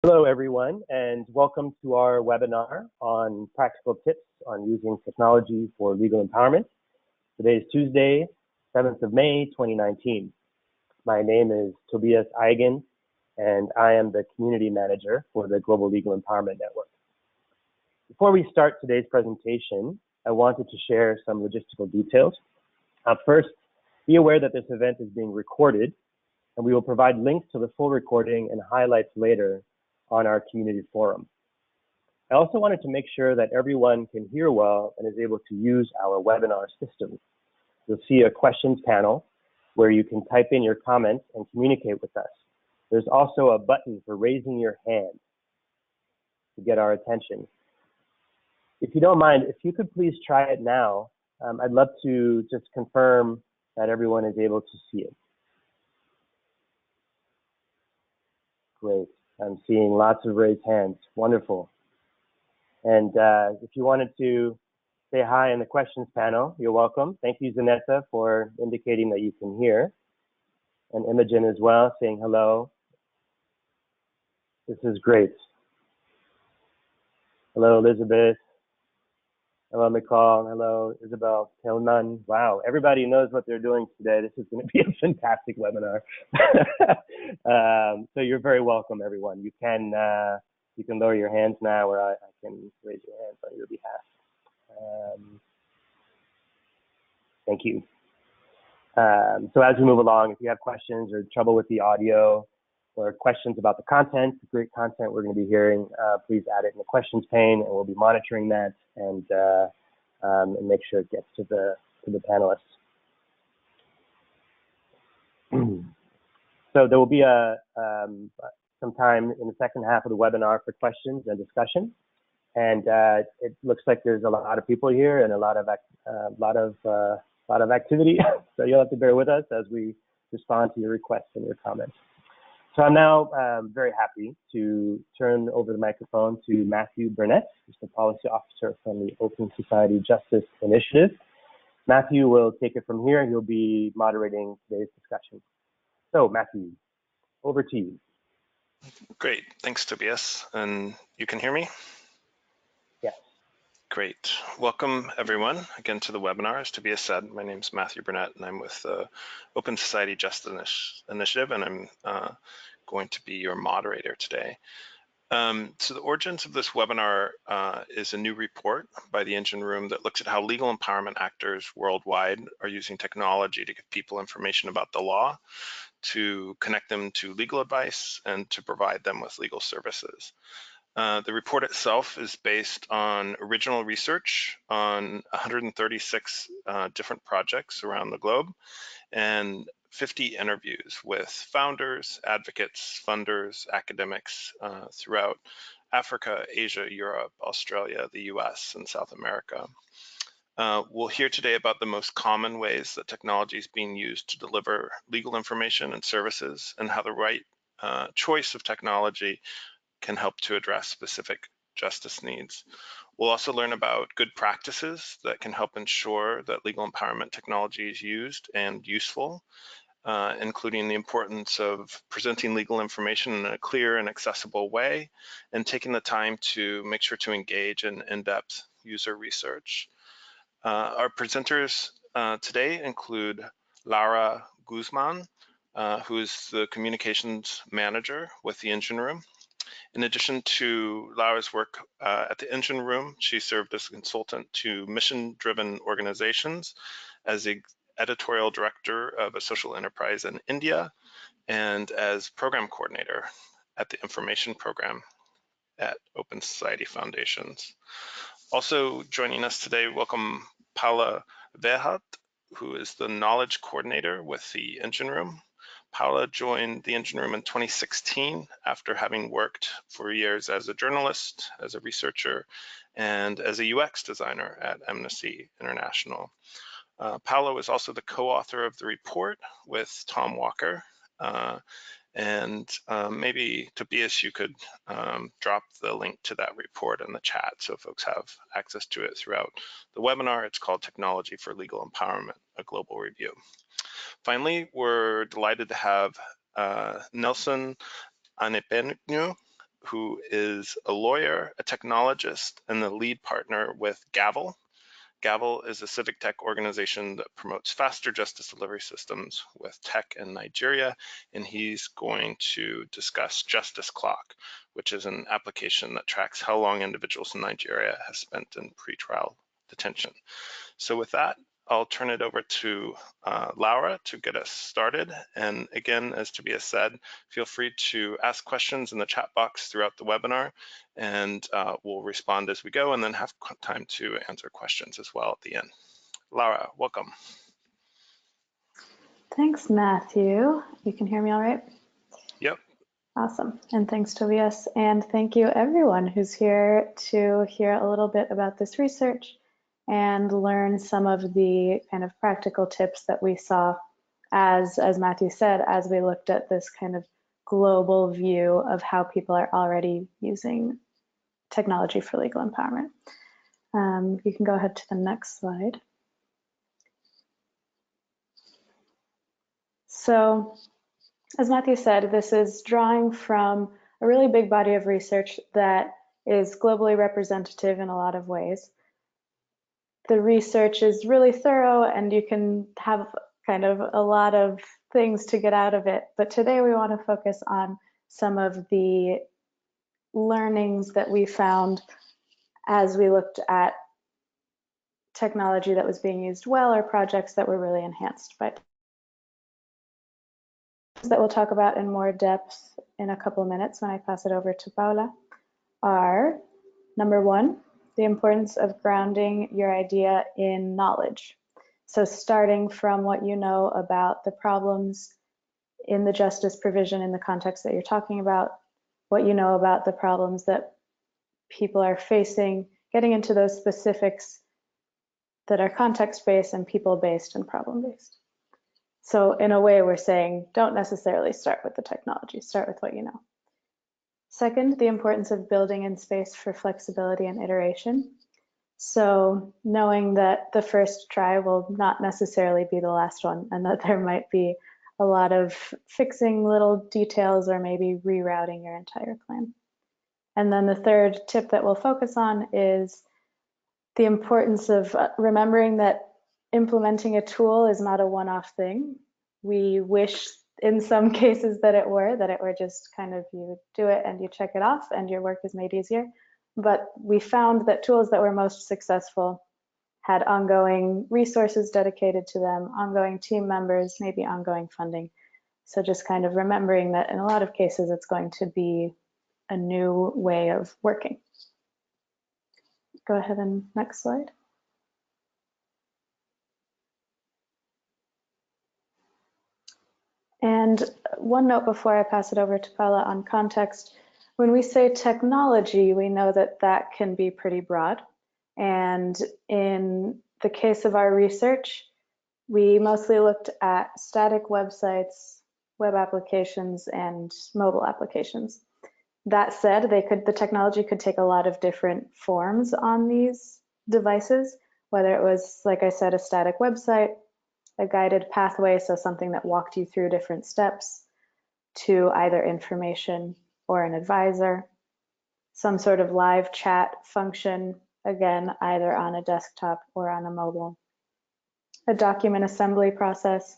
Hello, everyone, and welcome to our webinar on practical tips on using technology for legal empowerment. Today is Tuesday, 7th of May, 2019. My name is Tobias Eigen, and I am the Community Manager for the Global Legal Empowerment Network. Before we start today's presentation, I wanted to share some logistical details. First, be aware that this event is being recorded, and we will provide links to the full recording and highlights later on our community forum. I also wanted to make sure that everyone can hear well and is able to use our webinar system. You'll see a questions panel where you can type in your comments and communicate with us. There's also a button for raising your hand to get our attention. If you don't mind, if you could please try it now, I'd love to just confirm that everyone is able to see it. Great. I'm seeing lots of raised hands. Wonderful. And if you wanted to say hi in the questions panel, you're welcome. Thank you, Zanetta, for indicating that you can hear. And Imogen as well, saying hello. This is great. Hello, Elizabeth. Hello, McCall. Hello, Isabel. Tilman. Wow, everybody knows what they're doing today. This is going to be a fantastic webinar. So you're very welcome, everyone. You can lower your hands now, or I can raise your hands on your behalf. Thank you. So as we move along, if you have questions or trouble with the audio or questions about the content, the great content we're going to be hearing, please add it in the questions pane, and we'll be monitoring that and make sure it gets to the panelists. So there will be some time in the second half of the webinar for questions and discussion, and it looks like there's a lot of people here and a lot of activity. So you'll have to bear with us as we respond to your requests and your comments. So I'm now very happy to turn over the microphone to Matthew Burnett, who's the policy officer from the Open Society Justice Initiative. Matthew will take it from here. He'll be moderating today's discussion. So Matthew, over to you. Great, thanks Tobias. And you can hear me? Yes. Great. Welcome everyone again to the webinar. As Tobias said, my name is Matthew Burnett and I'm with the Open Society Justice Initiative, and I'm going to be your moderator today. So the origins of this webinar is a new report by the Engine Room that looks at how legal empowerment actors worldwide are using technology to give people information about the law, to connect them to legal advice, and to provide them with legal services. The report itself is based on original research on 136 different projects around the globe and 50 interviews with founders, advocates, funders, academics throughout Africa, Asia, Europe, Australia, the US, and South America. We'll hear today about the most common ways that technology is being used to deliver legal information and services, and how the right choice of technology can help to address specific justice needs. We'll also learn about good practices that can help ensure that legal empowerment technology is used and useful, including the importance of presenting legal information in a clear and accessible way, and taking the time to make sure to engage in in-depth user research. Our presenters today include Lara Guzman, who is the communications manager with the Engine Room. In addition to Lara's work at the Engine Room, she served as a consultant to mission-driven organizations, as the editorial director of a social enterprise in India, and as program coordinator at the information program at Open Society Foundations. Also joining us today, welcome Paula Verhat, who is the knowledge coordinator with the Engine Room. Paula joined the Engine Room in 2016 after having worked for years as a journalist, as a researcher, and as a UX designer at Amnesty International. Paula was also the co-author of the report with Tom Walker. Maybe Tobias, you could drop the link to that report in the chat so folks have access to it throughout the webinar. It's called Technology for Legal Empowerment, a Global Review. Finally, we're delighted to have Nelson Anepenyo who is a lawyer, a technologist, and the lead partner with Gavel. Gavel is a civic tech organization that promotes faster justice delivery systems with tech in Nigeria, and he's going to discuss Justice Clock, which is an application that tracks how long individuals in Nigeria have spent in pretrial detention. So with that, I'll turn it over to Laura to get us started. And again, as Tobias said, feel free to ask questions in the chat box throughout the webinar, and we'll respond as we go and then have time to answer questions as well at the end. Laura, welcome. Thanks, Matthew. You can hear me all right? Yep. Awesome. And thanks, Tobias. And thank you, everyone who's here to hear a little bit about this research and learn some of the kind of practical tips that we saw as Matthew said, as we looked at this kind of global view of how people are already using technology for legal empowerment. You can go ahead to the next slide. So, as Matthew said, this is drawing from a really big body of research that is globally representative in a lot of ways. The research is really thorough and you can have kind of a lot of things to get out of it. But today we want to focus on some of the learnings that we found as we looked at technology that was being used well or projects that were really enhanced by that we'll talk about in more depth in a couple of minutes when I pass it over to Paula are, number one, the importance of grounding your idea in knowledge. So starting from what you know about the problems in the justice provision in the context that you're talking about, what you know about the problems that people are facing, getting into those specifics that are context-based and people-based and problem-based. So in a way, we're saying, don't necessarily start with the technology, start with what you know. Second, the importance of building in space for flexibility and iteration. So knowing that the first try will not necessarily be the last one, and that there might be a lot of fixing little details or maybe rerouting your entire plan. And then the third tip that we'll focus on is the importance of remembering that implementing a tool is not a one-off thing. We wish in some cases that it were just kind of you do it and you check it off and your work is made easier. But we found that tools that were most successful had ongoing resources dedicated to them, ongoing team members, maybe ongoing funding. So just kind of remembering that in a lot of cases, it's going to be a new way of working. Go ahead and next slide. And one note before I pass it over to Paula on context, when we say technology, we know that that can be pretty broad. And in the case of our research, we mostly looked at static websites, web applications, and mobile applications. That said, the technology could take a lot of different forms on these devices, whether it was, like I said, a static website, a guided pathway, so something that walked you through different steps, to either information or an advisor, some sort of live chat function, again, either on a desktop or on a mobile, a document assembly process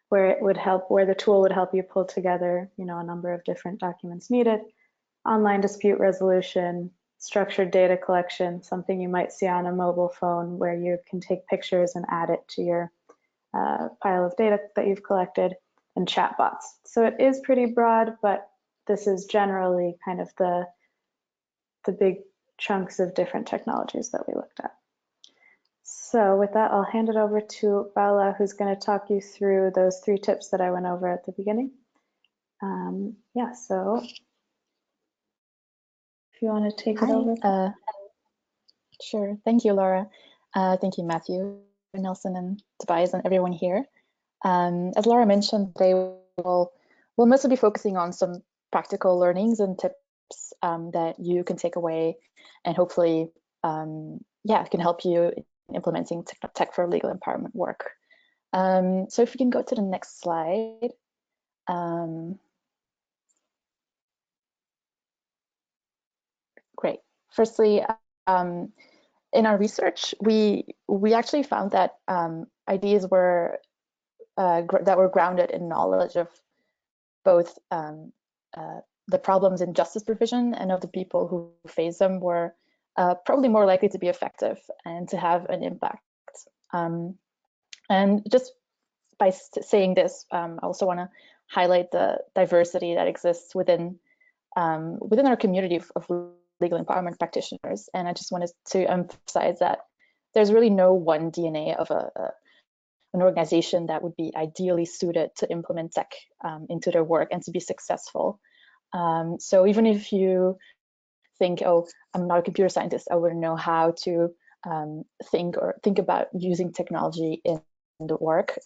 where the tool would help you pull together, a number of different documents needed, online dispute resolution, structured data collection, something you might see on a mobile phone where you can take pictures and add it to your pile of data that you've collected, and chatbots. So it is pretty broad, but this is generally kind of the big chunks of different technologies that we looked at. So with that, I'll hand it over to Paula, who's going to talk you through those 3 tips that I went over at the beginning. Yeah, so if you want to take it over. Sure. Thank you, Laura. Thank you, Matthew, Nelson, and Tobias, and everyone here. As Laura mentioned, we'll mostly be focusing on some practical learnings and tips that you can take away, and hopefully, can help you in implementing tech for legal empowerment work. So if we can go to the next slide. Firstly, in our research, we actually found that ideas were that were grounded in knowledge of both the problems in justice provision and of the people who face them were probably more likely to be effective and to have an impact. And just by saying this, I also want to highlight the diversity that exists within our community of legal empowerment practitioners. And I just wanted to emphasize that there's really no one DNA of an organization that would be ideally suited to implement tech into their work and to be successful. So even if you think, oh, I'm not a computer scientist, I wouldn't know how to think about using technology in the work,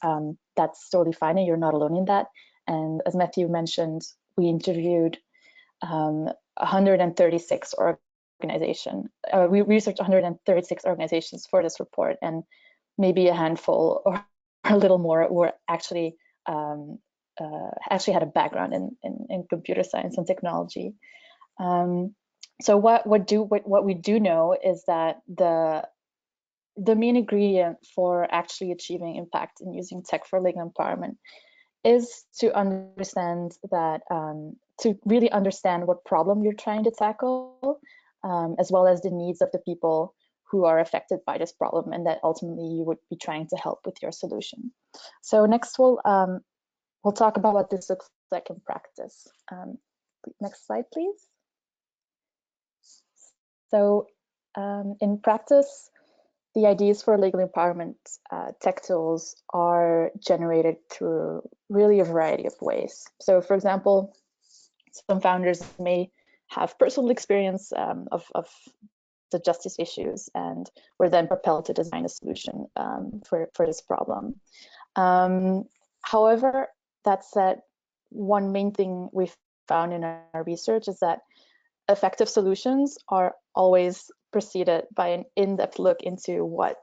that's totally fine, and you're not alone in that. And as Matthew mentioned, we interviewed 136 organizations. We researched 136 organizations for this report, and maybe a handful or a little more were actually had a background in computer science and technology. So what we do know is that the main ingredient for actually achieving impact in using tech for legal empowerment is to understand that, to really understand what problem you're trying to tackle, as well as the needs of the people who are affected by this problem, and that ultimately you would be trying to help with your solution. So next we'll talk about what this looks like in practice. Next slide, please. So in practice, the ideas for legal empowerment tech tools are generated through really a variety of ways. So for example, some founders may have personal experience of the justice issues and were then propelled to design a solution for this problem. However, that said, one main thing we've found in our research is that effective solutions are always preceded by an in-depth look into what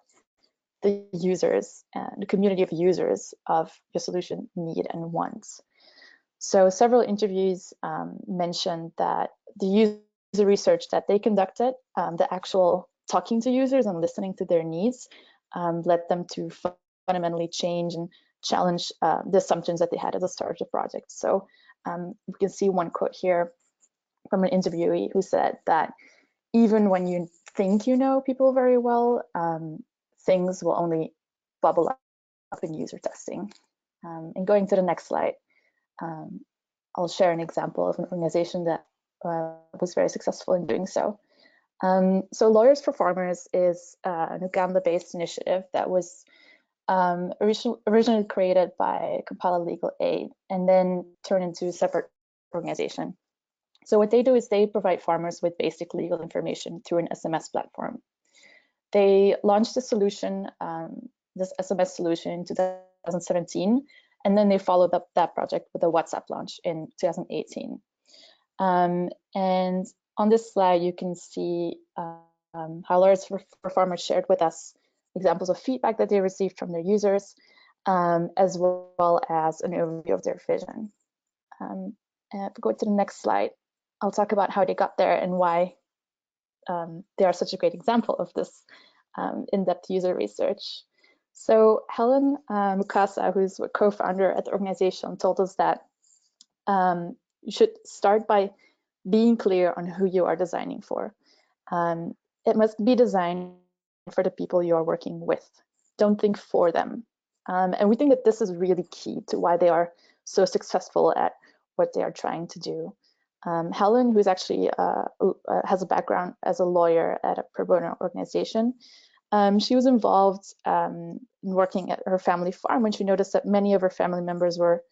the users and the community of users of your solution need and want. So several interviews mentioned that the user research that they conducted, the actual talking to users and listening to their needs, led them to fundamentally change and challenge the assumptions that they had at the start of the project. So we can see one quote here from an interviewee who said that even when you think you know people very well, things will only bubble up in user testing. And going to the next slide, I'll share an example of an organization that was very successful in doing so. So Lawyers for Farmers is an Uganda-based initiative that was originally created by Kampala Legal Aid and then turned into a separate organization. So what they do is they provide farmers with basic legal information through an SMS platform. They launched the solution, this SMS solution, in 2017, and then they followed up that project with a WhatsApp launch in 2018. And on this slide, you can see how Lawyers for Farmers shared with us examples of feedback that they received from their users, as well as an overview of their vision. And if we go to the next slide, I'll talk about how they got there and why they are such a great example of this in-depth user research. So Helen Mukasa, who's a co-founder at the organization, told us that you should start by being clear on who you are designing for. It must be designed for the people you are working with. Don't think for them. And we think that this is really key to why they are so successful at what they are trying to do. Helen, who's actually has a background as a lawyer at a pro bono organization, she was involved in working at her family farm when she noticed that many of her family members were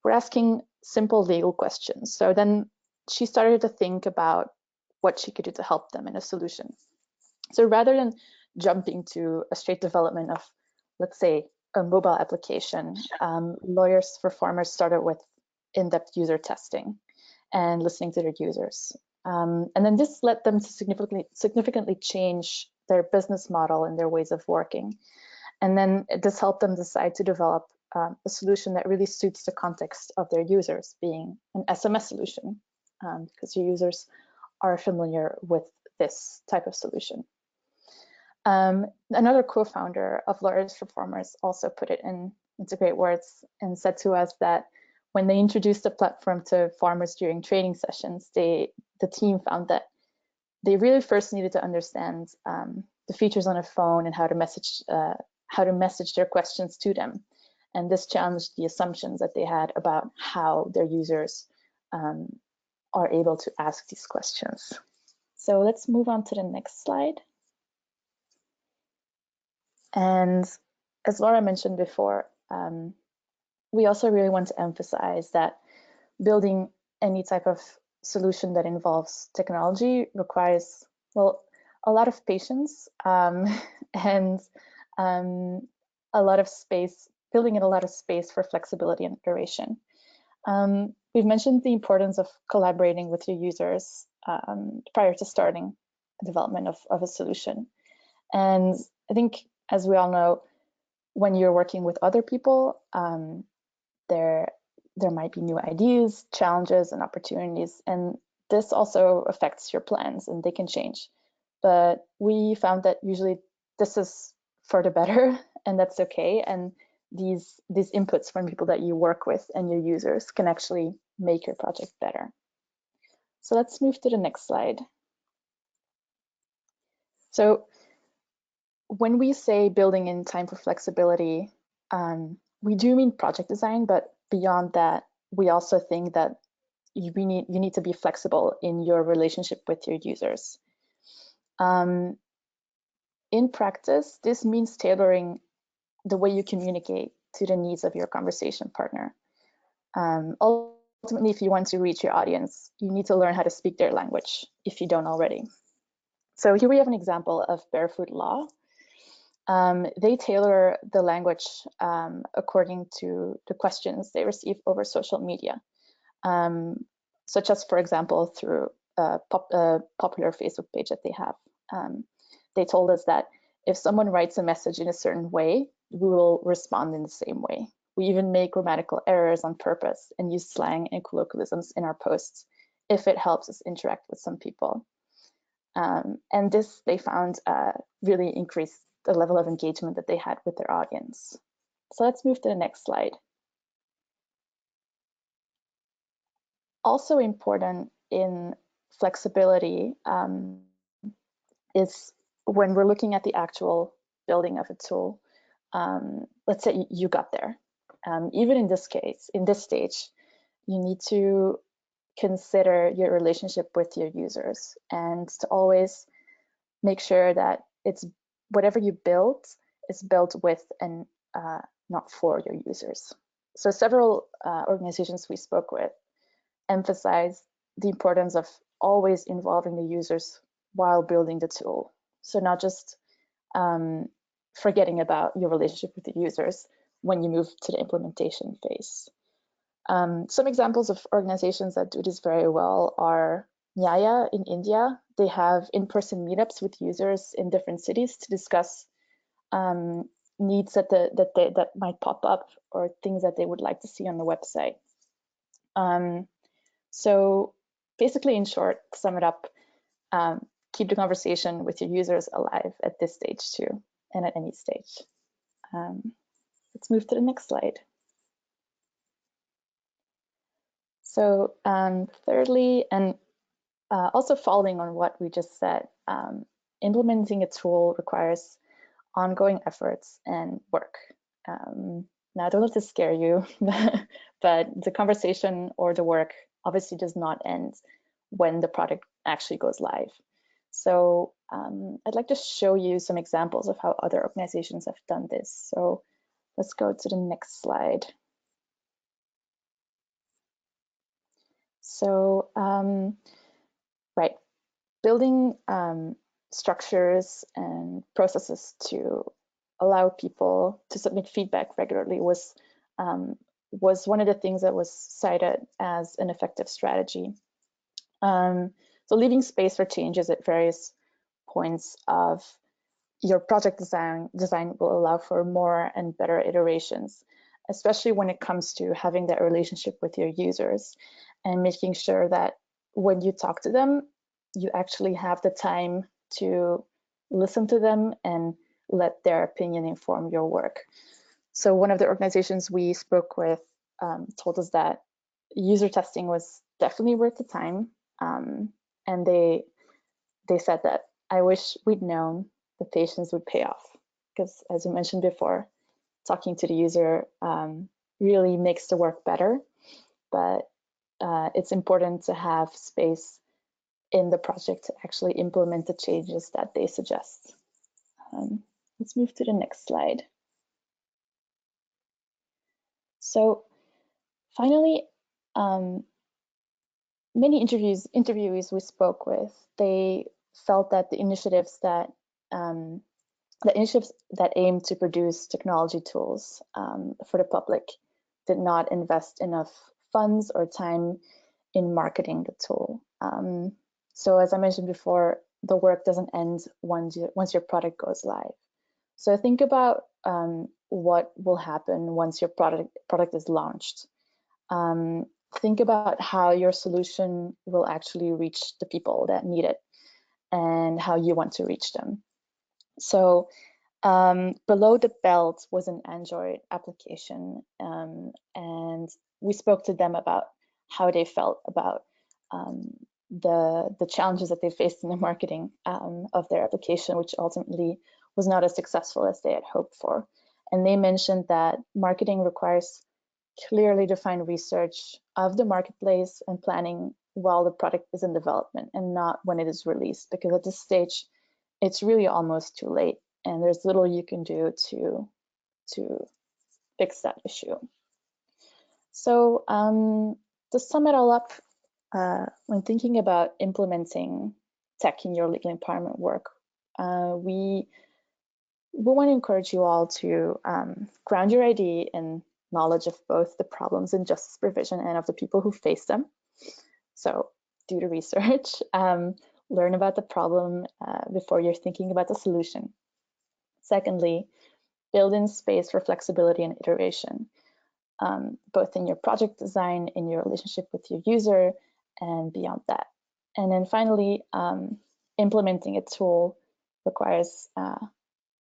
asking simple legal questions. So then she started to think about what she could do to help them in a solution. So rather than jumping to a straight development of, let's say, a mobile application, Lawyers for Farmers started with in-depth user testing and listening to their users. And then this led them to significantly change their business model and their ways of working. And then this helped them decide to develop a solution that really suits the context of their users, being an SMS solution, because your users are familiar with this type of solution. Another co-founder of Lawyers for Farmers also put it into great words and said to us that when they introduced the platform to farmers during training sessions, the team found that they really first needed to understand the features on a phone and how to message their questions to them. And this challenged the assumptions that they had about how their users are able to ask these questions. So let's move on to the next slide. And as Laura mentioned before, we also really want to emphasize that building any type of solution that involves technology requires, well, a lot of patience and a lot of space, building in a lot of space for flexibility and iteration. We've mentioned the importance of collaborating with your users prior to starting development of a solution. And I think, as we all know, when you're working with other people, there might be new ideas, challenges, and opportunities, and this also affects your plans and they can change. But we found that usually this is for the better, and that's okay. And these inputs from people that you work with and your users can actually make your project better. So let's move to the next slide. So when we say building in time for flexibility, we do mean project design, but beyond that, we also think that you need to be flexible in your relationship with your users. In practice, this means tailoring the way you communicate to the needs of your conversation partner. Ultimately, if you want to reach your audience, you need to learn how to speak their language if you don't already. So here we have an example of Barefoot Law. They tailor the language according to the questions they receive over social media, such as, for example, through a popular Facebook page that they have. They told us that if someone writes a message in a certain way, we will respond in the same way. We even make grammatical errors on purpose and use slang and colloquialisms in our posts if it helps us interact with some people. And this, they found, really increased the level of engagement that they had with their audience. So let's move to the next slide. Also important in flexibility is when we're looking at the actual building of a tool. Let's say you got there. Even in this case, in this stage, you need to consider your relationship with your users and to always make sure that it's whatever you build is built with and not for your users. So several organizations we spoke with emphasize the importance of always involving the users while building the tool. So not just forgetting about your relationship with the users when you move to the implementation phase. Some examples of organizations that do this very well are Nyaya in India. They have in-person meetups with users in different cities to discuss needs that might pop up or things that they would like to see on the website. So basically, in short, to sum it up, keep the conversation with your users alive at this stage too, and at any stage. Let's move to the next slide. So thirdly, and also following on what we just said, implementing a tool requires ongoing efforts and work. Now, I don't want to scare you, but the conversation or the work obviously does not end when the product actually goes live. So I'd like to show you some examples of how other organizations have done this. So let's go to the next slide. So, right, building structures and processes to allow people to submit feedback regularly was one of the things that was cited as an effective strategy. So leaving space for changes at various points of your project design will allow for more and better iterations, especially when it comes to having that relationship with your users and making sure that when you talk to them, you actually have the time to listen to them and let their opinion inform your work. So one of the organizations we spoke with told us that user testing was definitely worth the time. And they said that, I wish we'd known the patience would pay off, because as you mentioned before, talking to the user really makes the work better, but it's important to have space in the project to actually implement the changes that they suggest. Let's move to the next slide. So finally, many interviewees we spoke with, they felt that the initiatives that aim to produce technology tools for the public did not invest enough funds or time in marketing the tool. So as I mentioned before, the work doesn't end once your product goes live. So think about what will happen once your product is launched. Think about how your solution will actually reach the people that need it and how you want to reach them. So Below the Belt was an Android application, and we spoke to them about how they felt about the challenges that they faced in the marketing of their application, which ultimately was not as successful as they had hoped for. And they mentioned that marketing requires clearly defined research of the marketplace and planning while the product is in development and not when it is released, because at this stage, it's really almost too late and there's little you can do to fix that issue. So to sum it all up, when thinking about implementing tech in your legal empowerment work, we want to encourage you all to ground your idea in knowledge of both the problems in justice provision and of the people who face them. So do the research, learn about the problem before you're thinking about the solution. Secondly, build in space for flexibility and iteration, both in your project design, in your relationship with your user, and beyond that. And then finally, implementing a tool requires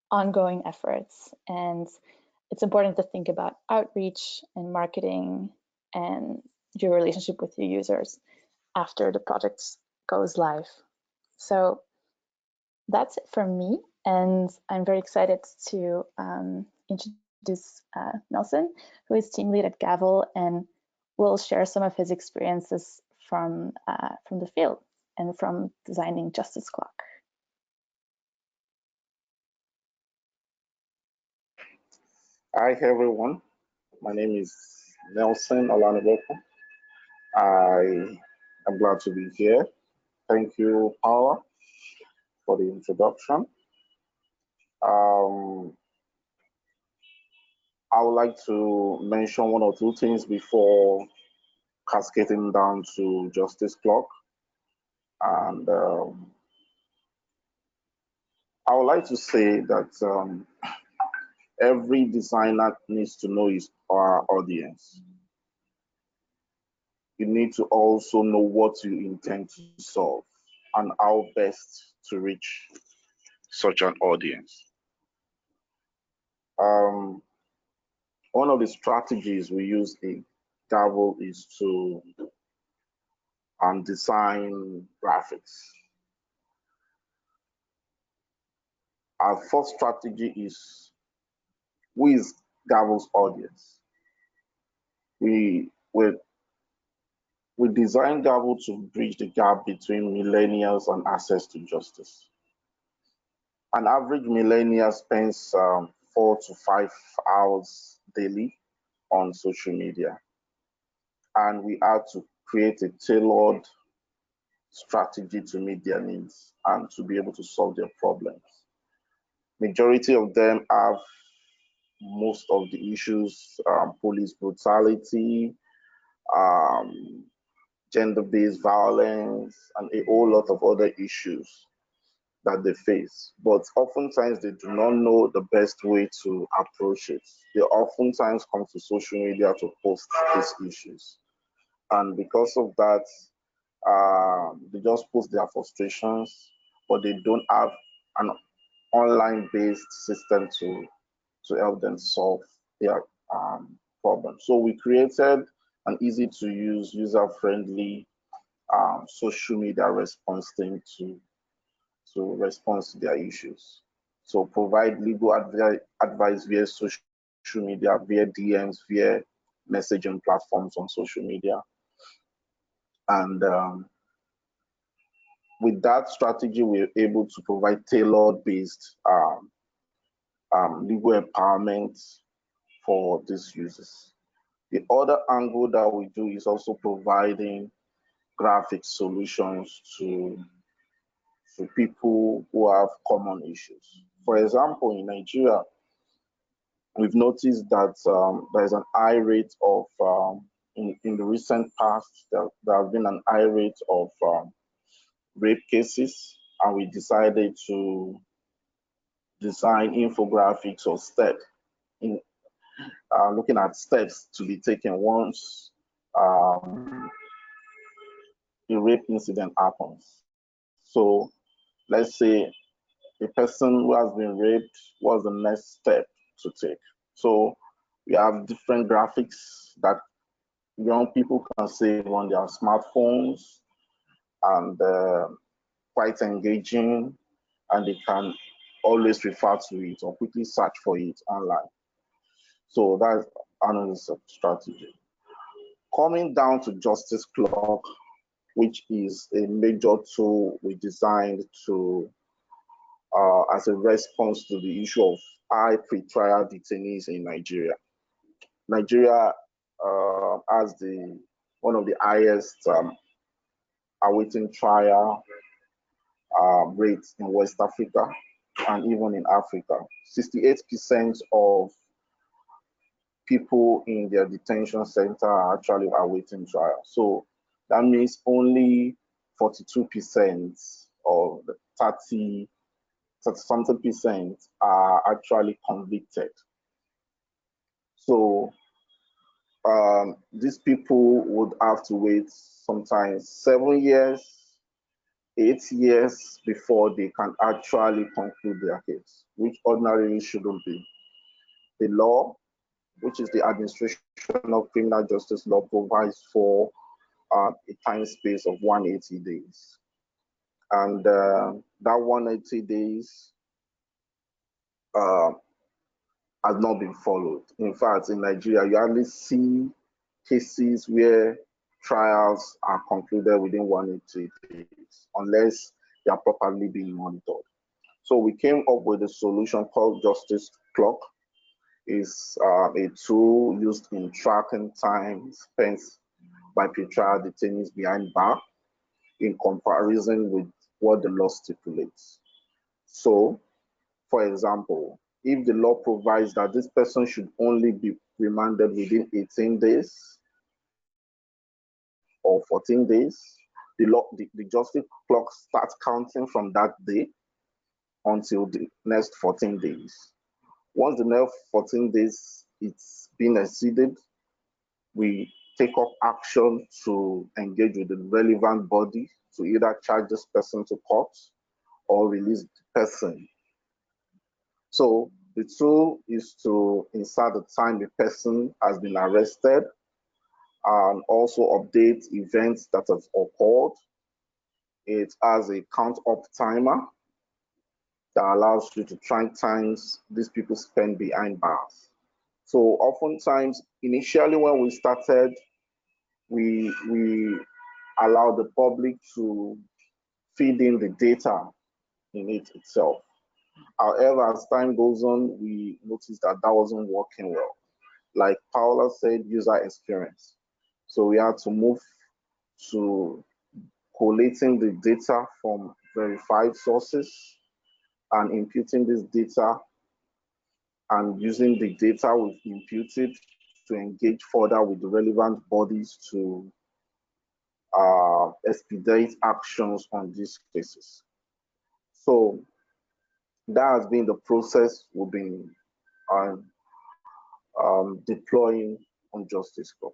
ongoing efforts, and it's important to think about outreach and marketing and your relationship with your users after the project goes live. So that's it from me, and I'm very excited to introduce Nelson, who is team lead at Gavel and will share some of his experiences from the field and from designing Justice Clock. Hi everyone, my name is Nelson Olaniboko. I am glad to be here. Thank you, Paula, for the introduction. I would like to mention one or two things before cascading down to Justice Clock. And I would like to say that every designer needs to know our audience. You need to also know what you intend to solve and how best to reach such an audience. One of the strategies we use in Gavel is to design graphics. Our first strategy is, who is Gavel's audience? We design Gavel to bridge the gap between millennials and access to justice. An average millennial spends 4 to 5 hours daily on social media. And we had to create a tailored strategy to meet their needs and to be able to solve their problems. Majority of them have most of the issues, police brutality, gender-based violence, and a whole lot of other issues that they face. But oftentimes they do not know the best way to approach it. They oftentimes come to social media to post these issues. And because of that, They just post their frustrations, but they don't have an online-based system to help them solve their problem. So we created an easy-to-use, user-friendly social media response team to respond to their issues. So provide legal advice via social media, via DMs, via messaging platforms on social media. And with that strategy, we're able to provide tailored-based legal empowerment for these users. The other angle that we do is also providing graphic solutions to people who have common issues. For example, in Nigeria, we've noticed that there's an high rate of, in the recent past, there has been an high rate of rape cases, and we decided to design infographics or steps in looking at steps to be taken once a rape incident happens. So let's say a person who has been raped, what's the next step to take? So we have different graphics that young people can save on their smartphones, and quite engaging, and they can always refer to it or quickly search for it online. So that's another strategy. Coming down to Justice Clock, which is a major tool we designed to as a response to the issue of high pretrial detainees in Nigeria. Nigeria has one of the highest awaiting trial rates in West Africa and even in Africa. 68% of people in their detention center are actually awaiting trial. So that means only 42% of the 30-something percent are actually convicted. So these people would have to wait sometimes 7 years, 8 years before they can actually conclude their case, which ordinarily shouldn't be. The law, which is the Administration of Criminal Justice Law, provides for a time space of 180 days. And that 180 days has not been followed. In fact, in Nigeria, you hardly see cases where trials are concluded within 180 days, unless they are properly being monitored. So we came up with a solution called Justice Clock. It's a tool used in tracking time spent by pretrial detainees behind bar in comparison with what the law stipulates. So, for example, if the law provides that this person should only be remanded within 18 days or 14 days, the justice clock starts counting from that day until the next 14 days. Once the next 14 days it's been exceeded, we take up action to engage with the relevant body to either charge this person to court or release the person. So the tool is to insert the time the person has been arrested and also update events that have occurred. It has a count up timer that allows you to track times these people spend behind bars. So oftentimes, initially when we started, we allow the public to feed in the data in it itself. However, as time goes on, we noticed that that wasn't working well. Like Paula said, user experience. So we had to move to collating the data from verified sources and imputing this data and using the data we've imputed to engage further with the relevant bodies to expedite actions on these cases. So that has been the process we've been deploying on Justice Clock.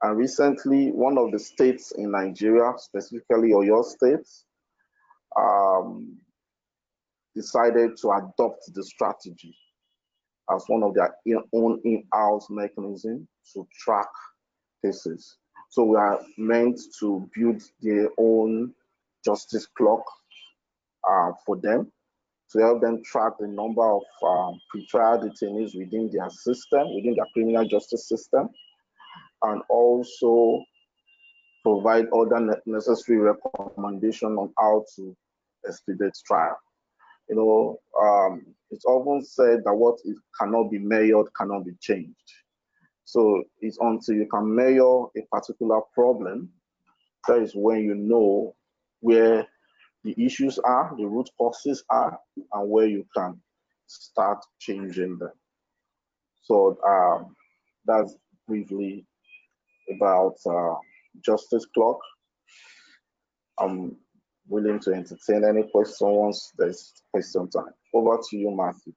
And recently, one of the states in Nigeria, specifically Oyo State, decided to adopt the strategy as one of their own in-house mechanism to track cases. So we are meant to build their own justice clock for them, to help them track the number of pretrial detainees within their system, within their criminal justice system, and also provide other necessary recommendations on how to expedite trial. You know, it's often said that what cannot be measured cannot be changed. So it's until you can measure a particular problem, that is when you know where the issues are, the root causes are, and where you can start changing them. So that's briefly about Justice Clock. I'm willing to entertain any questions once there's question time. Over to you, Matthew.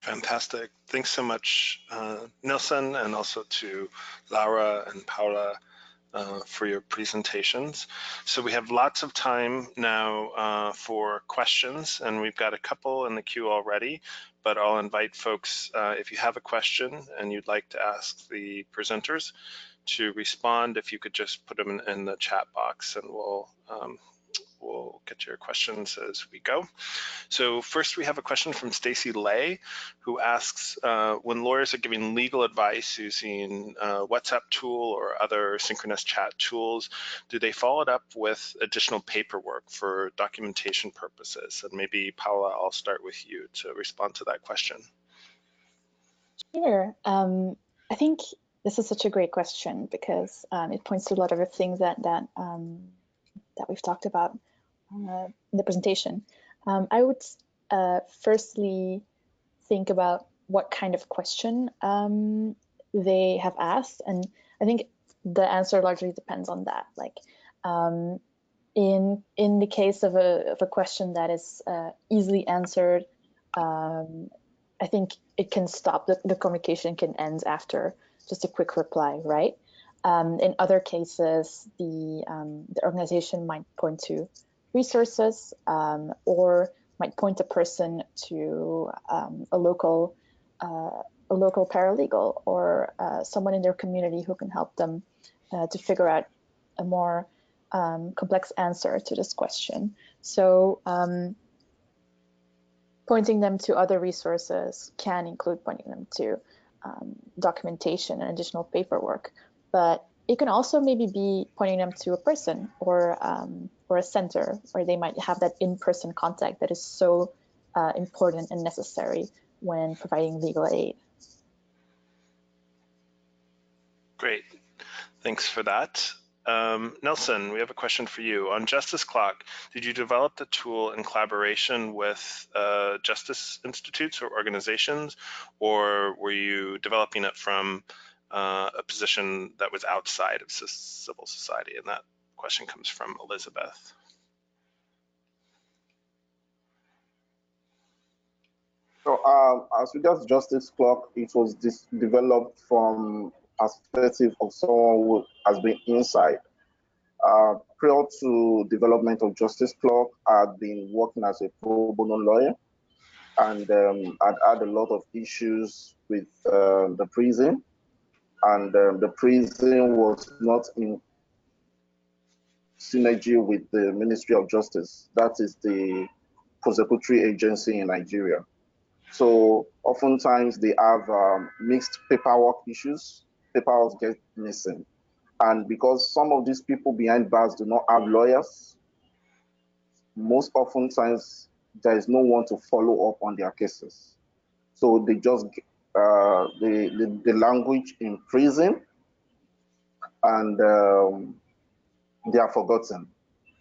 Fantastic. Thanks so much, Nilson, and also to Laura and Paula for your presentations. So we have lots of time now for questions, and we've got a couple in the queue already, but I'll invite folks, if you have a question and you'd like to ask the presenters to respond, if you could just put them in the chat box, and we'll get your questions as we go. So first we have a question from Stacy Lay, who asks, when lawyers are giving legal advice using a WhatsApp tool or other synchronous chat tools, do they follow it up with additional paperwork for documentation purposes? And maybe Paula, I'll start with you to respond to that question. Sure. I think this is such a great question because it points to a lot of the things that we've talked about in the presentation. I would firstly think about what kind of question they have asked, and I think the answer largely depends on that. Like in the case of a question that is easily answered, I think it can stop, the communication can end after just a quick reply, right? In other cases, the organization might point to resources or might point a person to a local paralegal or someone in their community who can help them to figure out a more complex answer to this question. So pointing them to other resources can include pointing them to documentation and additional paperwork, but it can also maybe be pointing them to a person or a center where they might have that in-person contact that is so important and necessary when providing legal aid. Great, thanks for that. Nelson, we have a question for you. On Justice Clock, did you develop the tool in collaboration with justice institutes or organizations, or were you developing it from a position that was outside of civil society? And that question comes from Elizabeth. So as regards Justice Clock, it was developed from perspective of someone who has been inside. Prior to development of Justice Clock, I'd been working as a pro bono lawyer, and I'd had a lot of issues with the prison, and the prison was not in synergy with the Ministry of Justice. That is the prosecutory agency in Nigeria. So oftentimes they have mixed paperwork issues. Paperwork get missing. And because some of these people behind bars do not have lawyers, most oftentimes there is no one to follow up on their cases. So they just, the language in prison, and they are forgotten.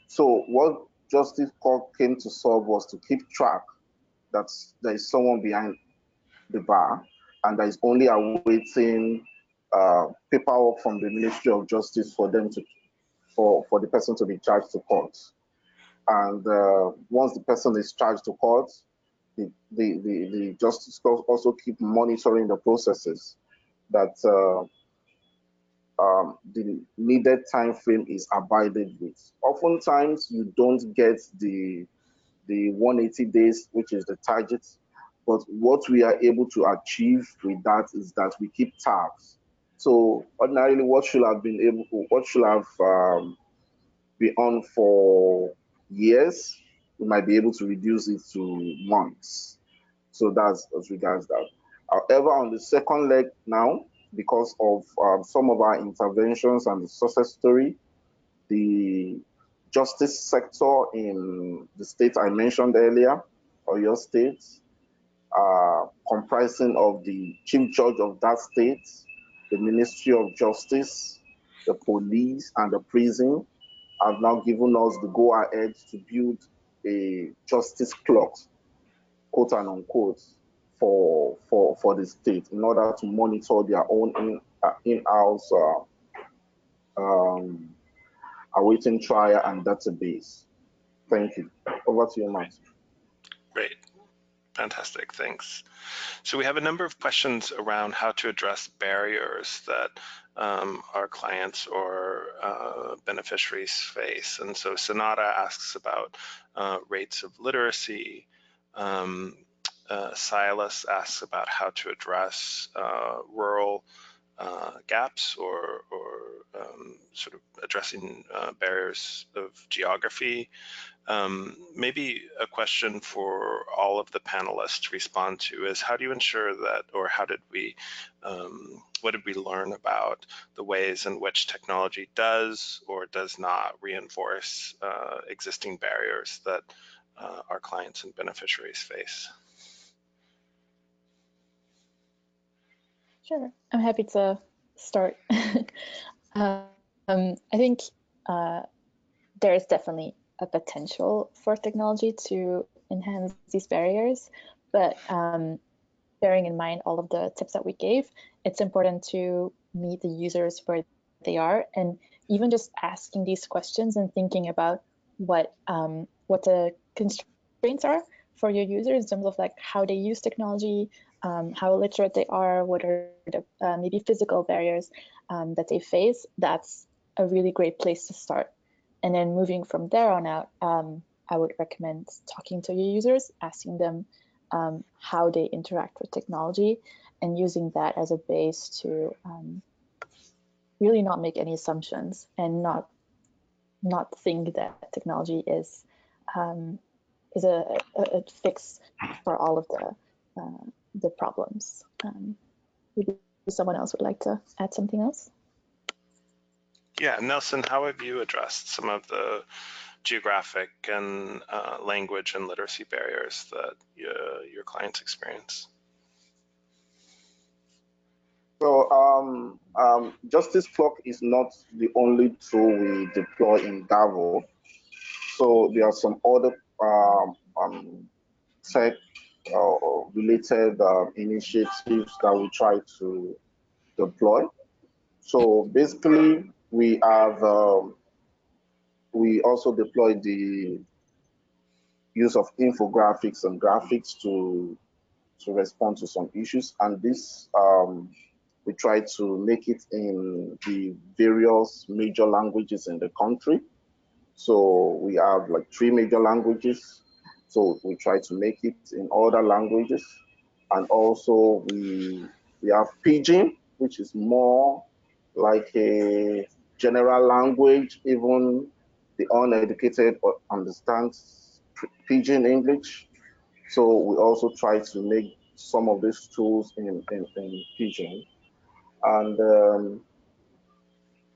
So what Justice Clock came to solve was to keep track that there is someone behind the bar, and that is only awaiting paperwork from the Ministry of Justice for them to, for the person to be charged to court. And once the person is charged to court, the justice also keep monitoring the processes that the needed time frame is abided with. Oftentimes, you don't get the 180 days, which is the target. But what we are able to achieve with that is that we keep tabs. So ordinarily, what should have been on for years, we might be able to reduce it to months. So that's as regards that. However, on the second leg now, because of some of our interventions and the success story, the justice sector in the state I mentioned earlier, or your state, comprising of the chief judge of that state, the Ministry of Justice, the police, and the prison, have now given us the go-ahead to build a justice clock, quote and unquote, for the state in order to monitor their own in-house awaiting trial and database. Thank you. Over to you, Matt. Great. Fantastic. Thanks. So we have a number of questions around how to address barriers that our clients or beneficiaries face. And so Sonata asks about rates of literacy. Silas asks about how to address rural gaps or sort of addressing barriers of geography. Maybe a question for all of the panelists to respond to is, how do you ensure that, or how did we, what did we learn about the ways in which technology does or does not reinforce existing barriers that our clients and beneficiaries face? Sure, I'm happy to start. I think there is definitely a potential for technology to enhance these barriers, but bearing in mind all of the tips that we gave, it's important to meet the users where they are, and even just asking these questions and thinking about what the constraints are for your users in terms of like how they use technology, how literate they are, what are the maybe physical barriers that they face. That's a really great place to start. And then moving from there on out, I would recommend talking to your users, asking them how they interact with technology, and using that as a base to really not make any assumptions and not think that technology is a fix for all of the problems. Maybe someone else would like to add something else? Yeah, Nelson, how have you addressed some of the geographic and language and literacy barriers that your clients experience? So Justice Clock is not the only tool we deploy in Gavo. So there are some other tech related initiatives that we try to deploy. So basically, we have we also deploy the use of infographics and graphics to respond to some issues, and this we try to make it in the various major languages in the country. So we have like 3 major languages. So we try to make it in other languages. And also we have Pidgin, which is more like a general language. Even the uneducated understands Pidgin English. So we also try to make some of these tools in Pidgin. And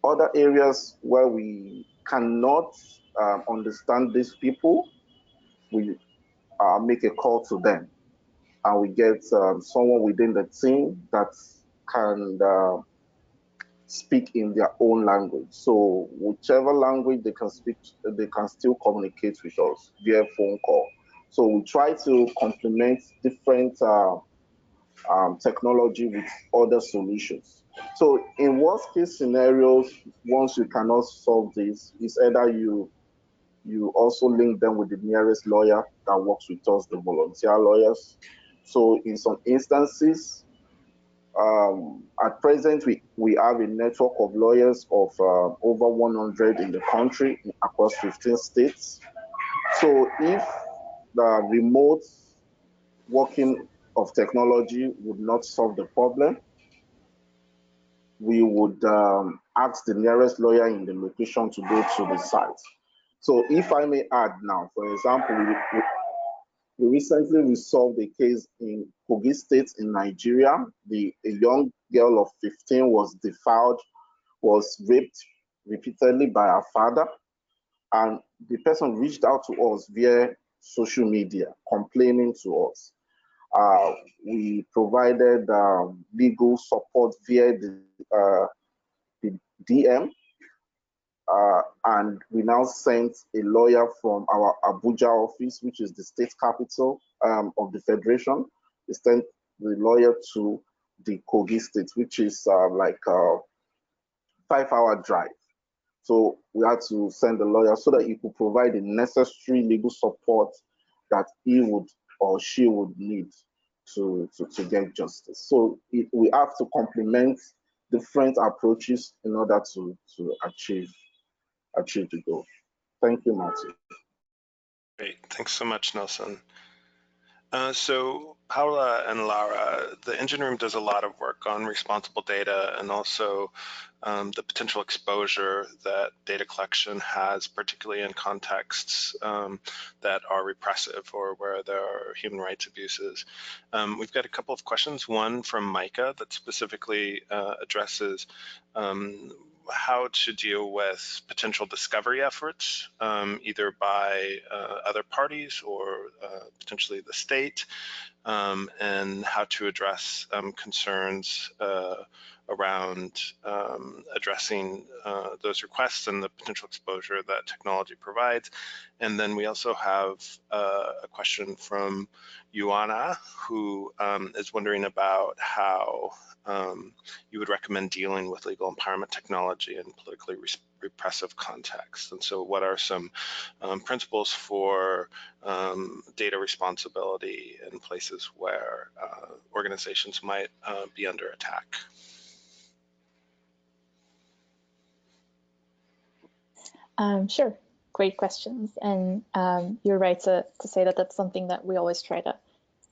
other areas where we cannot understand these people, we make a call to them, and we get someone within the team that can speak in their own language. So whichever language they can speak, they can still communicate with us via phone call. So we try to complement different technology with other solutions. So in worst case scenarios, once you cannot solve this, it's either you you also link them with the nearest lawyer that works with us, the volunteer lawyers. So in some instances, at present, we have a network of lawyers of over 100 in the country across 15 states. So if the remote working of technology would not solve the problem, we would ask the nearest lawyer in the location to go to the site. So if I may add now, for example, we recently resolved a case in Kogi State in Nigeria. A young girl of 15 was defiled, was raped repeatedly by her father, and the person reached out to us via social media, complaining to us. We provided legal support via the DM, and we now sent a lawyer from our Abuja office, which is the state capital of the federation. We sent the lawyer to the Kogi State, which is like a 5-hour drive. So we had to send the lawyer so that he could provide the necessary legal support that he would or she would need to get justice. So we have to complement different approaches in order to achieve the goal. Thank you, Matthew. Great, thanks so much, Nelson. So Paula and Lara, the engine room does a lot of work on responsible data and also the potential exposure that data collection has, particularly in contexts that are repressive or where there are human rights abuses. We've got a couple of questions, one from Micah that specifically addresses how to deal with potential discovery efforts, either by other parties or potentially the state, and how to address concerns around addressing those requests and the potential exposure that technology provides. And then we also have a question from Ioana, who is wondering about how you would recommend dealing with legal empowerment technology in politically repressive contexts. And so what are some principles for data responsibility in places where organizations might be under attack? Sure, great questions. And you're right to say that that's something that we always try to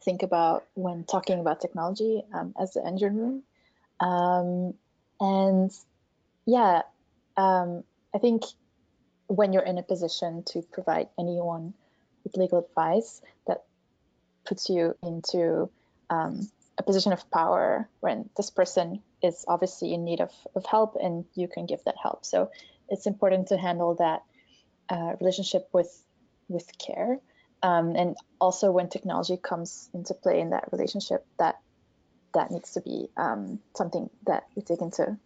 think about when talking about technology as the engine room. And yeah, I think when you're in a position to provide anyone with legal advice, that puts you into a position of power when this person is obviously in need of help and you can give that help. So it's important to handle that relationship with care. And also when technology comes into play in that relationship, that needs to be something that we take into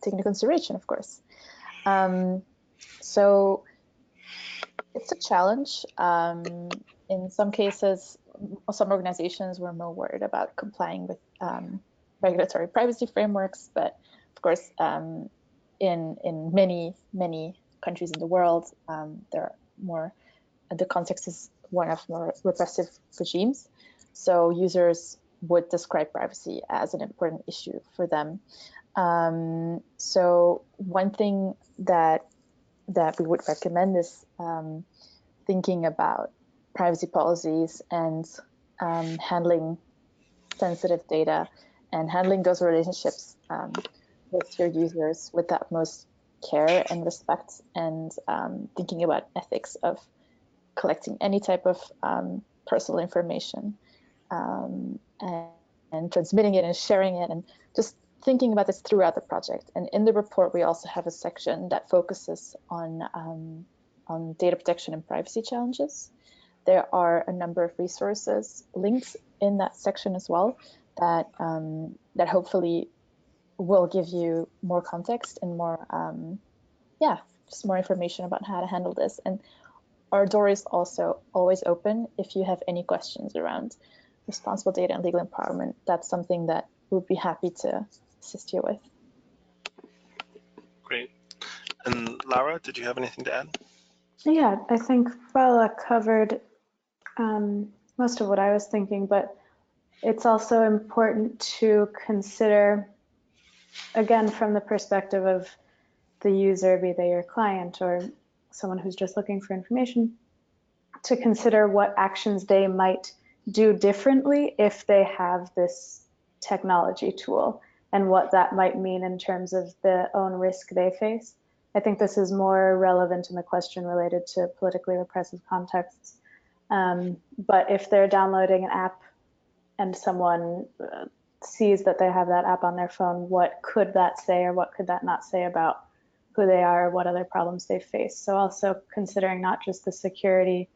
consideration, of course. So it's a challenge. In some cases, some organizations were more worried about complying with regulatory privacy frameworks, but of course, in many countries in the world, there are more. The context is one of more repressive regimes, so users would describe privacy as an important issue for them. So one thing that we would recommend is thinking about privacy policies and handling sensitive data and handling those relationships with your users with the utmost care and respect, and thinking about ethics of collecting any type of personal information and transmitting it and sharing it, and just thinking about this throughout the project. And in the report, we also have a section that focuses on data protection and privacy challenges. There are a number of resources linked in that section as well that that hopefully will give you more context and more, just more information about how to handle this. And our door is also always open if you have any questions around responsible data and legal empowerment. That's something that we'll be happy to assist you with. Great. And Lara, did you have anything to add? Yeah, I think Paula covered most of what I was thinking, but it's also important to consider, again, from the perspective of the user, be they your client or someone who's just looking for information, to consider what actions they might do differently if they have this technology tool and what that might mean in terms of the own risk they face. I think this is more relevant in the question related to politically repressive contexts. But if they're downloading an app and someone sees that they have that app on their phone, what could that say or what could that not say about who they are or what other problems they face? So also considering not just the security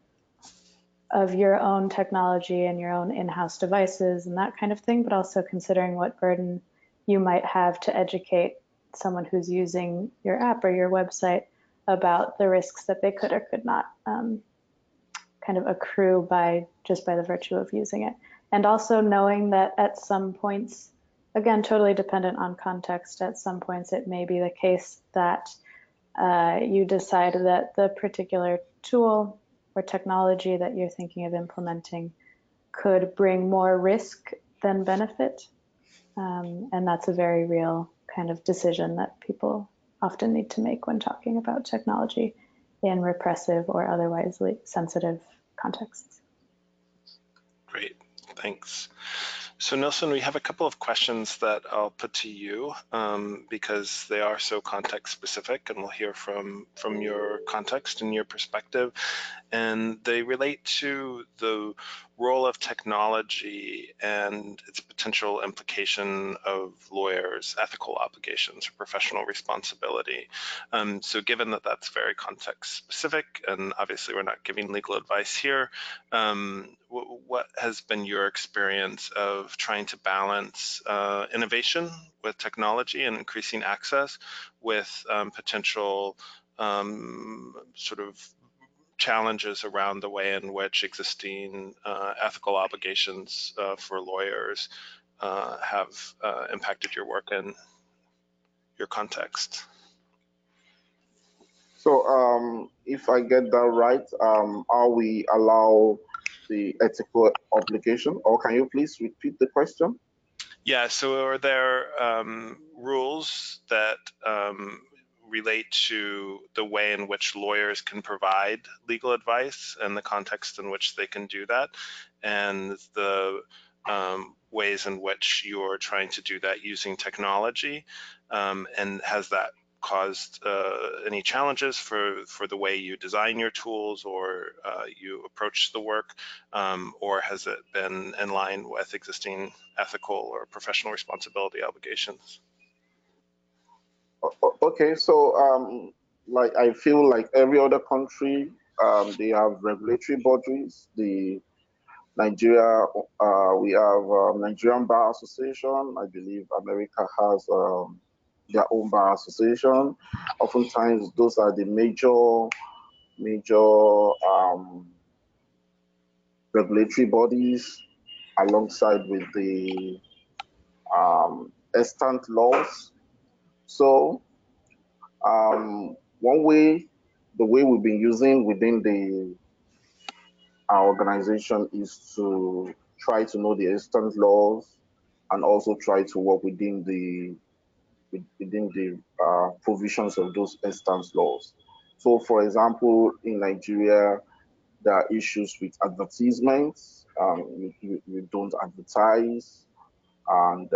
of your own technology and your own in-house devices and that kind of thing, but also considering what burden you might have to educate someone who's using your app or your website about the risks that they could or could not kind of accrue by the virtue of using it. And also knowing that at some points, again, totally dependent on context, at some points it may be the case that you decide that the particular tool or technology that you're thinking of implementing could bring more risk than benefit. And that's a very real kind of decision that people often need to make when talking about technology in repressive or otherwise sensitive contexts. Great, thanks. So Nelson, we have a couple of questions that I'll put to you because they are so context specific, and we'll hear from your context and your perspective. And they relate to the role of technology and its potential implication of lawyers' ethical obligations or professional responsibility. So given that that's very context specific, and obviously we're not giving legal advice here, what has been your experience of trying to balance innovation with technology and increasing access with potential sort of challenges around the way in which existing ethical obligations for lawyers have impacted your work and your context? So if I get that right, are we allow the ethical obligation, or can you please repeat the question? Yeah, so are there rules that relate to the way in which lawyers can provide legal advice and the context in which they can do that, and the ways in which you're trying to do that using technology? And has that caused any challenges for the way you design your tools or you approach the work, or has it been in line with existing ethical or professional responsibility obligations? Okay, so like I feel like every other country, they have regulatory bodies. The Nigeria, we have Nigerian Bar Association. I believe America has their own bar association. Oftentimes, those are the major regulatory bodies, alongside with the extant laws. So one way, the way we've been using within our organization is to try to know the extant laws and also try to work within the provisions of those extant laws. So, for example, in Nigeria, there are issues with advertisements. You don't advertise, and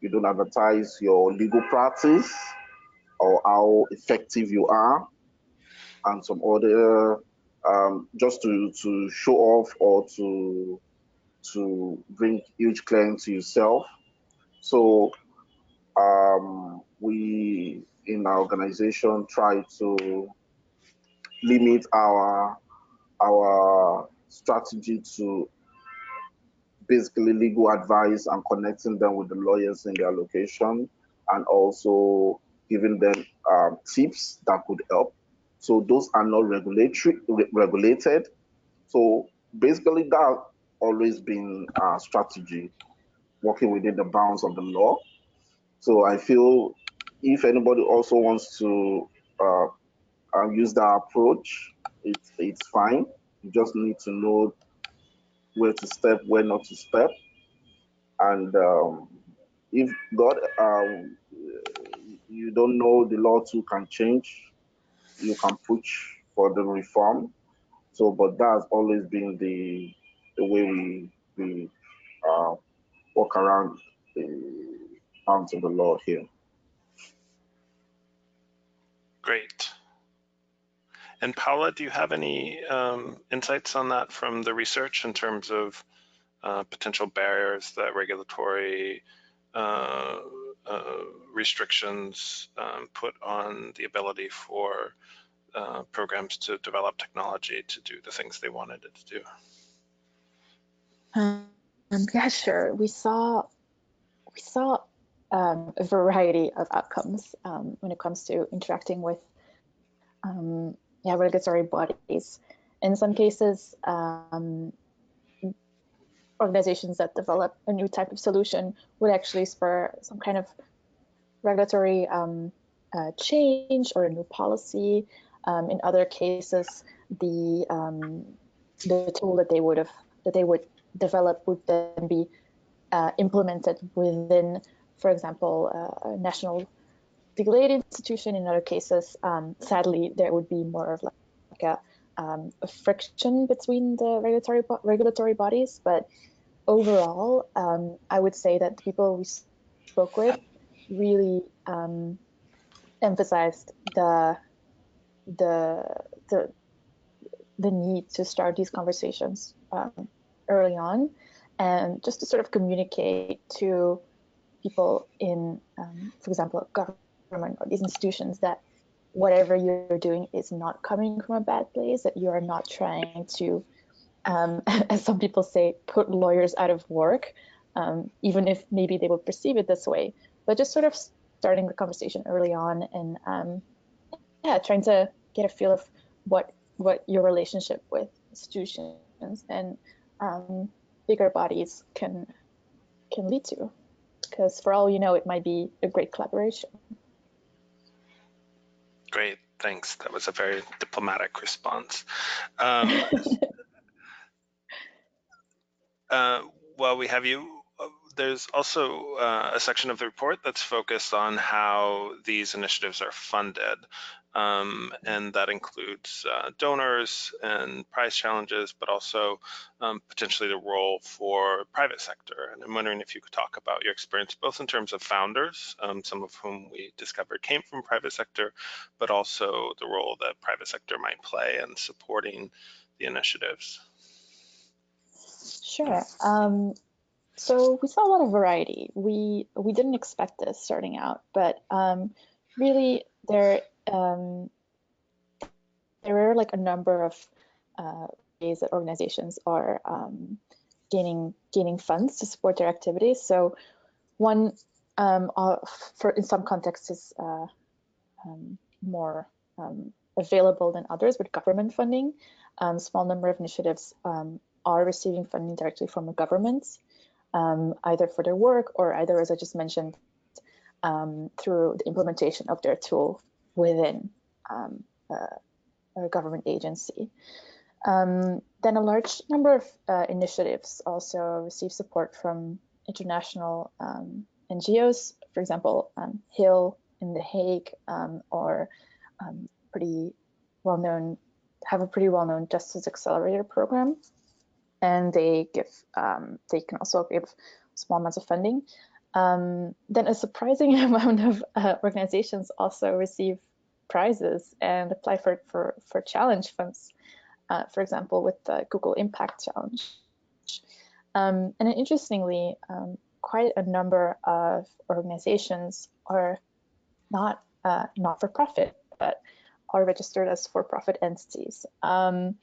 you don't advertise your legal practice or how effective you are, and some other just to show off or to bring huge claim to yourself. So we in our organization try to limit our strategy to basically legal advice and connecting them with the lawyers in their location, and also giving them tips that could help. So those are not regulated. So basically, that always been our strategy, working within the bounds of the law. So I feel if anybody also wants to use that approach, it's fine. You just need to know where to step, where not to step. And if God, you don't know, the law too can change. You can push for the reform. So, but that's always been the way we walk around the arms of the Lord here. Great. And Paula, do you have any insights on that from the research in terms of potential barriers that regulatory restrictions put on the ability for programs to develop technology to do the things they wanted it to do? Yeah, sure. We saw a variety of outcomes when it comes to interacting with regulatory bodies. In some cases, organizations that develop a new type of solution would actually spur some kind of regulatory change or a new policy. In other cases, the tool that they would develop would then be implemented within, for example, a national legal aid institution. In other cases, sadly, there would be more of like a friction between the regulatory bodies. But overall, I would say that the people we spoke with really emphasized the need to start these conversations early on, and just to sort of communicate to people in, for example, government or these institutions, that whatever you're doing is not coming from a bad place, that you are not trying to, as some people say, put lawyers out of work, even if maybe they would perceive it this way, but just sort of starting the conversation early on, and trying to get a feel of what your relationship with institutions and bigger bodies can lead to, because for all you know, it might be a great collaboration. Great, thanks. That was a very diplomatic response. While we have you, there's also a section of the report that's focused on how these initiatives are funded. And that includes donors and prize challenges, but also potentially the role for private sector. And I'm wondering if you could talk about your experience, both in terms of founders, some of whom we discovered came from private sector, but also the role that private sector might play in supporting the initiatives. Sure. So we saw a lot of variety. We didn't expect this starting out, but really there are like a number of ways that organizations are gaining funds to support their activities. So one, for in some contexts, is more available than others with government funding. Small number of initiatives are receiving funding directly from the governments, either for their work or either, as I just mentioned, through the implementation of their tool within a government agency. Then a large number of initiatives also receive support from international NGOs, for example, HIL in The Hague, or pretty well-known, have a pretty well-known Justice Accelerator program. And they can also give small amounts of funding. Then a surprising amount of organizations also receive prizes and apply for challenge funds, for example, with the Google Impact Challenge. And interestingly, quite a number of organizations are not for-profit, but are registered as for-profit entities. And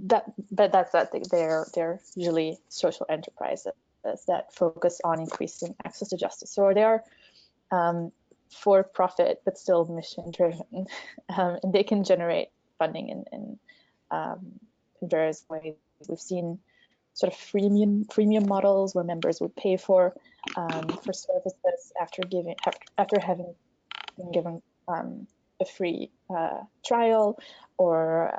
that's they're usually social enterprises that focus on increasing access to justice. So they are for-profit but still mission-driven, and they can generate funding in various ways. We've seen sort of freemium models where members would pay for services after having been given a free trial, or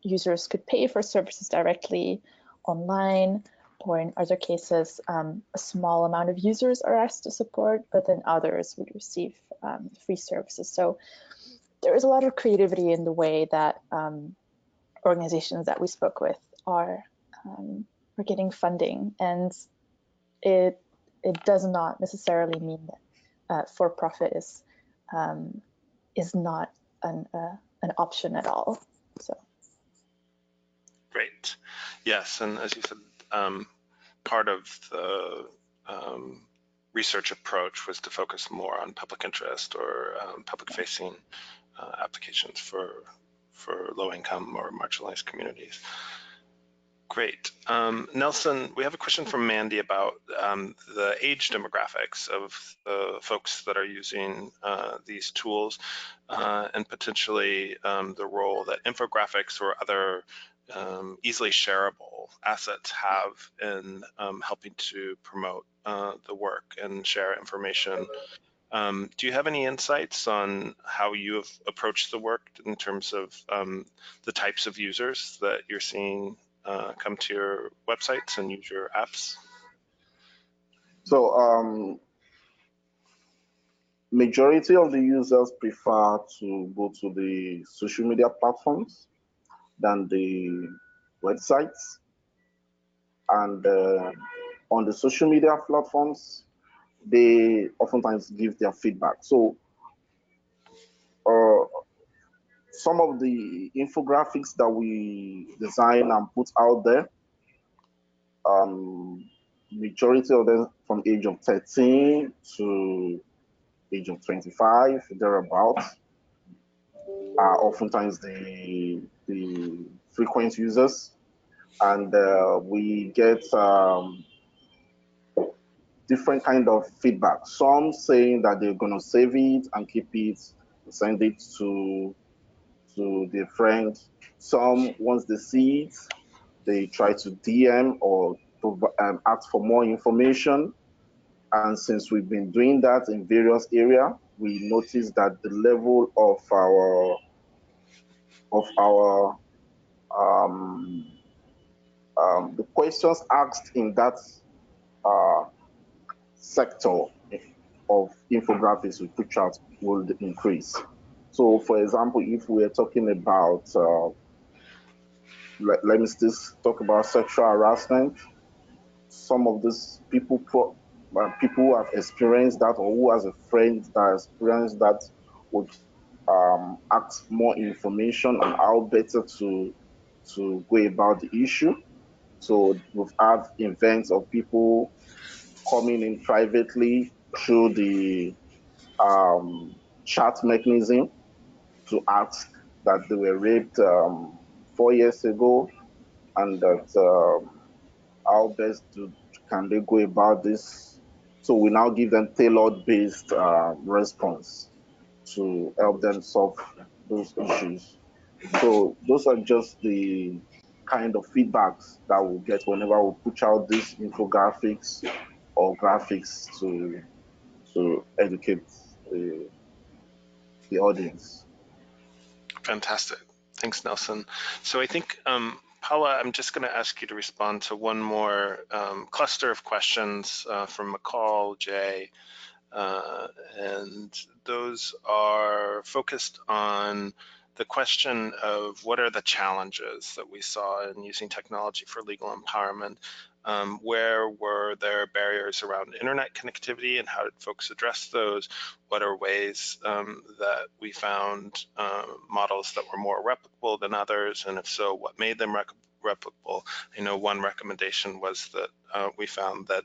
users could pay for services directly online, or in other cases, a small amount of users are asked to support, but then others would receive free services. So there is a lot of creativity in the way that organizations that we spoke with are getting funding, and it does not necessarily mean that for-profit is not an option at all. So great, yes, and as you said, part of the research approach was to focus more on public interest or public-facing applications for low-income or marginalized communities. Great. Nelson, we have a question from Mandy about the age demographics of the folks that are using these tools and potentially the role that infographics or other easily shareable assets have in helping to promote the work and share information. Do you have any insights on how you have approached the work in terms of the types of users that you're seeing come to your websites and use your apps? So majority of the users prefer to go to the social media platforms than the websites. And on the social media platforms, they oftentimes give their feedback. So some of the infographics that we design and put out there, majority of them from age of 13 to age of 25, thereabouts, are oftentimes the frequent users. And we get different kind of feedback. Some saying that they're going to save it and keep it, send it to their friend. Some, once they see it, they try to DM or ask for more information. And since we've been doing that in various areas, we noticed that the level of the questions asked in that sector of infographics we put out will increase. So, for example, if we're talking about, let me just talk about sexual harassment, some of these people who have experienced that or who has a friend that experienced that would ask more information on how better to go about the issue. So we've had events of people coming in privately through the chat mechanism to ask that they were raped 4 years ago, and that how best can they go about this. So we now give them tailored based response to help them solve those issues. So those are just the kind of feedbacks that we'll get whenever we put out these infographics or graphics to educate the audience. Fantastic. Thanks, Nelson. So I think, Paula, I'm just going to ask you to respond to one more cluster of questions from McCall, Jay, and those are focused on the question of what are the challenges that we saw in using technology for legal empowerment. Where were there barriers around internet connectivity and how did folks address those? What are ways that we found models that were more replicable than others? And if so, what made them replicable? I know one recommendation was that we found that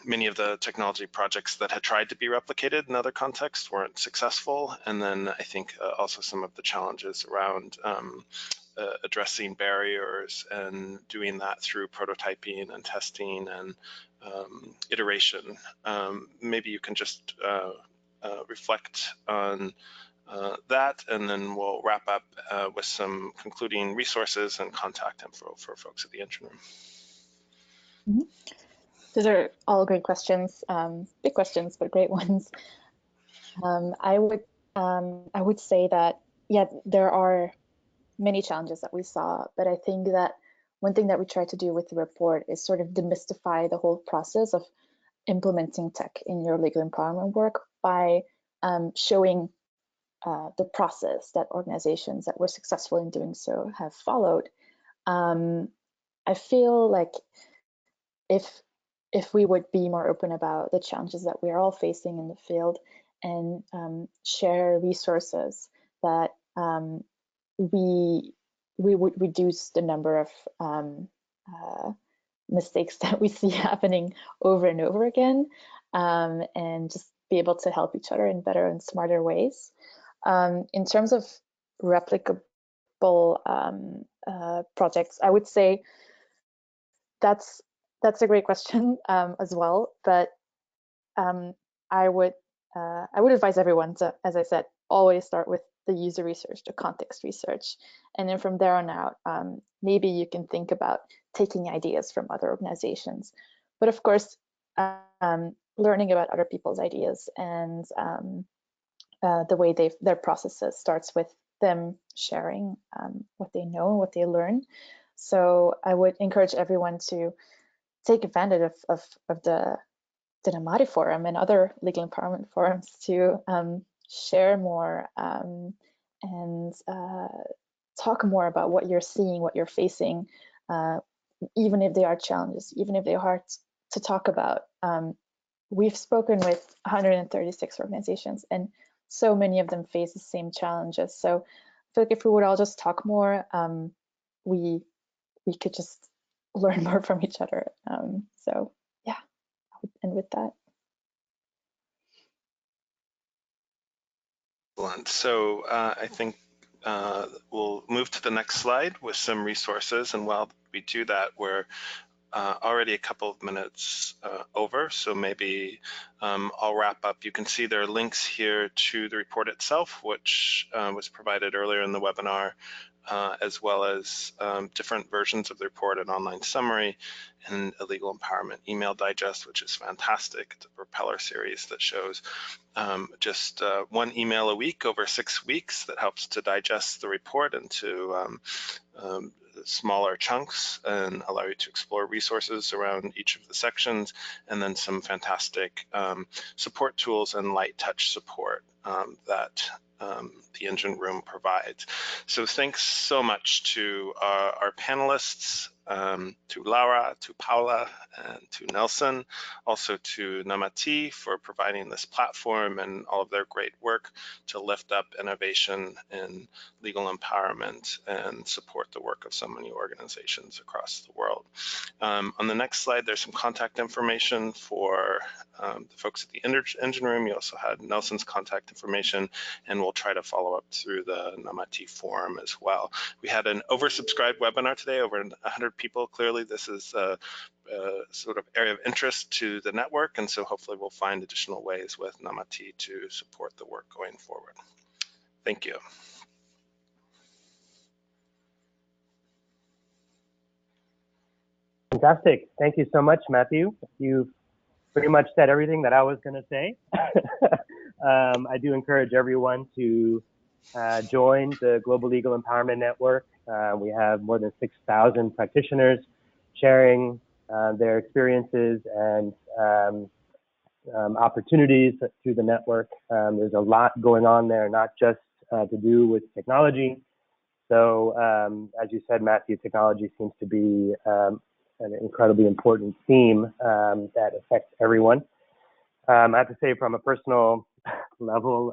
many of the technology projects that had tried to be replicated in other contexts weren't successful. And then I think also some of the challenges around addressing barriers and doing that through prototyping and testing and iteration. Maybe you can just reflect on that, and then we'll wrap up with some concluding resources and contact info for folks at the engine room. Mm-hmm. Those are all great questions, big questions, but great ones. I would I would say that, yeah, there are many challenges that we saw, but I think that one thing that we try to do with the report is sort of demystify the whole process of implementing tech in your legal empowerment work by showing the process that organizations that were successful in doing so have followed. I feel like if we would be more open about the challenges that we are all facing in the field and share resources, that we would reduce the number of mistakes that we see happening over and over again, and just be able to help each other in better and smarter ways. In terms of replicable projects, I would say that's a great question as well. But I would advise everyone to, as I said, always start with the user research, the context research, and then from there on out, maybe you can think about taking ideas from other organizations. But of course, learning about other people's ideas and the way their processes starts with them sharing what they know and what they learn. So I would encourage everyone to take advantage of the NAMATI forum and other legal empowerment forums to share more and talk more about what you're seeing, what you're facing, even if they are challenges, even if they're hard to talk about. We've spoken with 136 organizations, and so many of them face the same challenges. So I feel like if we would all just talk more, we could just learn more from each other. So yeah, I would end with that. Excellent. So I think we'll move to the next slide with some resources. And while we do that, we're already a couple of minutes over, so maybe I'll wrap up. You can see there are links here to the report itself, which was provided earlier in the webinar, as well as different versions of the report, an online summary, and a legal empowerment email digest, which is fantastic. It's a propeller series that shows just one email a week over 6 weeks that helps to digest the report into smaller chunks and allow you to explore resources around each of the sections, and then some fantastic support tools and light touch support that the engine room provides. So thanks so much to our panelists, to Laura, to Paula, and to Nelson, also to NAMATI for providing this platform and all of their great work to lift up innovation in legal empowerment and support the work of so many organizations across the world. On the next slide, there's some contact information for the folks at the engine room. You also had Nelson's contact information, and we'll try to follow up through the NAMATI forum as well. We had an oversubscribed webinar today, over 100 people. Clearly, this is a sort of area of interest to the network, and so hopefully we'll find additional ways with NAMATI to support the work going forward. Thank you. Fantastic. Thank you so much, Matthew. You've pretty much said everything that I was going to say. I do encourage everyone to join the Global Legal Empowerment Network. We have more than 6,000 practitioners sharing their experiences and opportunities through the network. There's a lot going on there, not just to do with technology. So as you said, Matthew, technology seems to be an incredibly important theme that affects everyone. I have to say, from a personal level,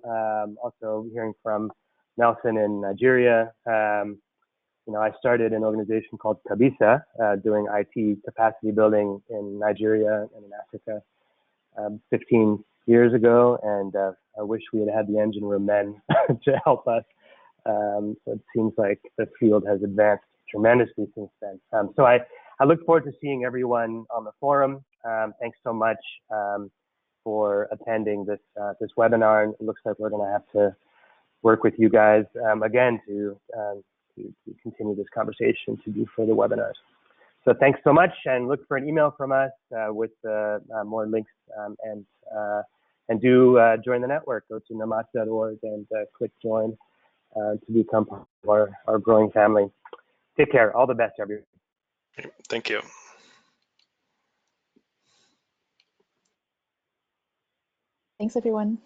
also hearing from Nelson in Nigeria, I started an organization called Kabisa, doing IT capacity building in Nigeria and in Africa 15 years ago, and I wish we had had the engine room then to help us. So it seems like the field has advanced tremendously since then. So I look forward to seeing everyone on the forum. Thanks so much for attending this webinar. And it looks like we're going to have to work with you guys again to continue this conversation, to do further webinars. So thanks so much, and look for an email from us with more links and And do join the network. Go to namat.org and click join to become part of our growing family. Take care. All the best, everyone. Thank you. Thanks, everyone.